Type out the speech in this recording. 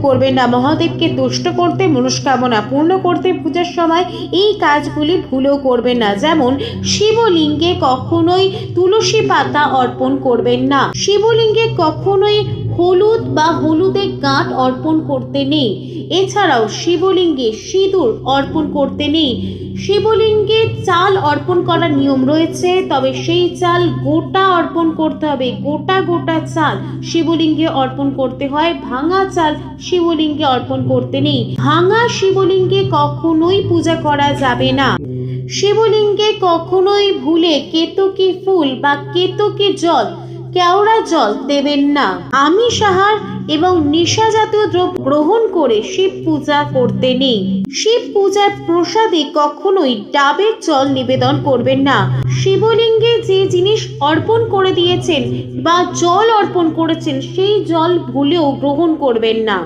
করবেন না। মহাদেবকে তুষ্ট করতে, মনস্কামনা পূর্ণ করতে পূজার সময় এই কাজগুলি ভুলেও করবেন না। যেমন শিবলিঙ্গে কখনোই তুলসী পাতা অর্পণ করবেন না। শিবলিঙ্গে কখনোই হলুদ বা হলুদের গাঁট অর্পণ করতে নেই। এছাড়াও শিবলিঙ্গে সিঁদুর অর্পণ করতে নেই। শিবলিঙ্গে চাল অর্পণ করার নিয়ম রয়েছে, তবে সেই চাল গোটা অর্পণ করতে হবে। গোটা গোটা চাল শিবলিঙ্গে অর্পণ করতে হয়, ভাঙা চাল শিবলিঙ্গে অর্পণ করতে নেই। ভাঙা শিবলিঙ্গে কখনোই পূজা করা যাবে না। শিবলিঙ্গে কখনোই ভুলে কেতকী ফুল বা কেতকী জল, কেওড়া জল দেবেন না। আমিষ আহার এবং নেশা জাতীয় দ্রব্য গ্রহণ করে শিব পূজা করতে নেই। শিব পূজার প্রসাদে কখনোই ডাবের জল নিবেদন করবেন না। শিবলিঙ্গে যে জিনিস অর্পণ করে দিয়েছেন বা জল অর্পণ করেছেন সেই জল ভুলেও গ্রহণ করবেন না।